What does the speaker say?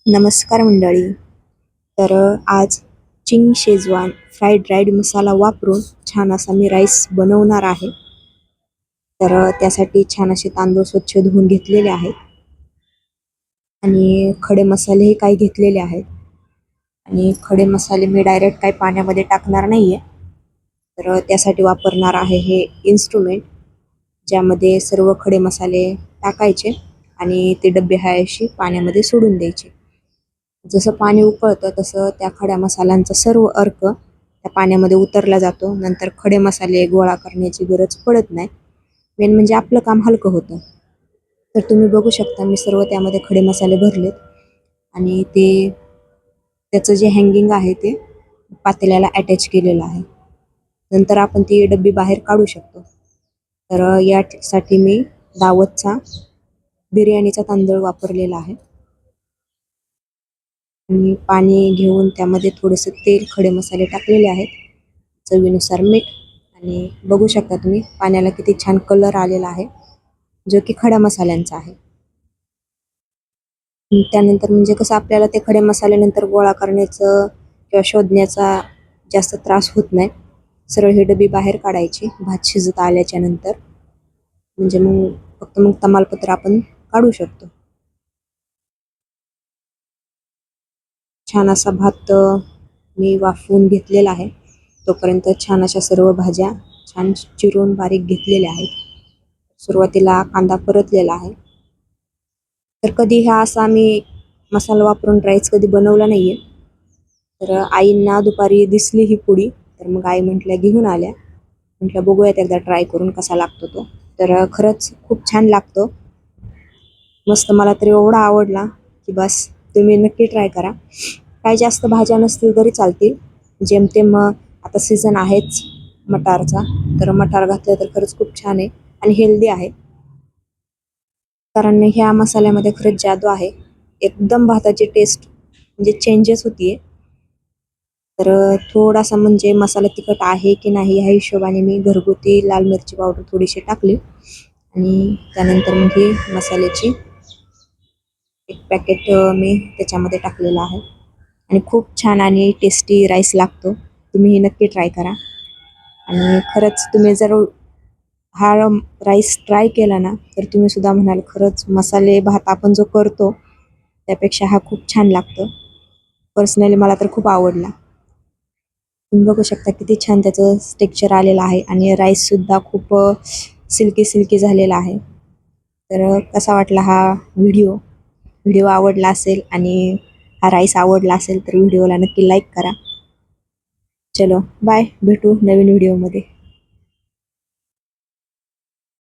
नमस्कार मंडळी. आज चिंग शेजवान फ्राईड राईड मसाला वापरून छान असा मी राईस बनवणार आहे. त्यासाठी छान असे तांदूळ स्वच्छ धुवून घेतलेले आहेत आणि खडे मसालेही काही घेतलेले आहेत. आणि खडे मसाले मी डायरेक्ट काही पाण्यामध्ये टाकणार नाहीये. त्यासाठी वापरणार आहे हे इन्स्ट्रुमेंट, ज्यामध्ये सर्व खडे मसाले टाकायचे आणि ते डब्बे हायशी पाण्यामध्ये सोडून द्यायचे. जसं पाणी उकळतं तसं त्या खड्या मसाल्यांचा सर्व अर्क त्या पाण्यामध्ये उतरला जातो. नंतर खडे मसाले गोळा करण्याची गरज पडत नाही. मेन म्हणजे आपलं काम हलकं होतं. तर तुम्ही बघू शकता मी सर्व त्यामध्ये खडे मसाले भरलेत आणि त्याचं जे हँगिंग आहे ते पातेल्याला अटॅच केलेलं आहे. नंतर आपण ती डब्बी बाहेर काढू शकतो. यासाठी मी दावतचा बिर्याणीचा तांदूळ वापरलेला आहे. आणि पाणी घेऊन त्यामध्ये थोडेसे तेल, खडे मसाले टाकलेले आहेत, चवीनुसार मीठ. आणि बघू शकता तुम्ही पाण्याला किती छान कलर आलेला आहे, जो की खड्या मसाल्यांचा आहे. त्यानंतर म्हणजे कसं आपल्याला ते खडे मसाले नंतर गोळा करण्याचं किंवा शोधण्याचा जास्त त्रास होत नाही. सरळ ही डबी बाहेर काढायची भात शिजत आल्याच्या नंतर, म्हणजे मग तमालपत्र आपण काढू शकतो. छान असा भात मी वाफवून घेतलेला आहे. तोपर्यंत छान अशा सर्व भाज्या छान चिरून बारीक घेतलेल्या आहेत. सुरुवातीला कांदा परतलेला आहे. कधी हा असा मी मसाला वापरून राईस कधी बनवला नाहीये. आईंना दुपारी दिसली ही पुडी, तर मग आई म्हटल्या घेऊन आल्या. म्हटलं बघूयात एकदा ट्राय करून कसा लागतो तो. खरंच खूप छान लागतो. मस्त. मला तर एवढा आवडला की बस, तुम्ही नक्की ट्राय करा. काही जास्त भाज्या नसतील तरी चालतील. जेमतेम आता सीझन आहेच मटारचा, तर मटार घातलं तर खरंच खूप छान आहे आणि हेल्दी आहे. कारण ह्या मसाल्यामध्ये खरंच जादू आहे. एकदम भाताची टेस्ट म्हणजे चेंजेस होतीये. थोडासा म्हणजे मसाला तिखट आहे की नाही ह्या हिशोबाने मी घरगुती लाल मिरची पावडर थोडीशी टाकली आणि त्यानंतर मग ही मसाल्याची एक पॅकेट मी त्याच्यामध्ये टाकलेलं आहे. आणि खूप छान आणि टेस्टी राईस लागतो. तुम्ही हे नक्की ट्राय करा. आणि खरंच तुम्ही जर हा राईस ट्राय केला ना, तर तुम्ही सुद्धा म्हणाल खरंच मसाले भात आपण जो करतो त्यापेक्षा हा खूप छान लागतो. पर्सनली मला तर खूप आवडला. तुम्ही बघू शकता किती छान त्याचं टेक्स्चर आलेलं आहे आणि राईससुद्धा खूप सिल्की सिल्की झालेला आहे. कसा वाटला हा व्हिडिओ आवडला असेल आणि हा राईस आवडला असेल तर व्हिडिओला नक्की लाईक करा. चलो बाय, भेटू नवीन व्हिडिओमध्ये.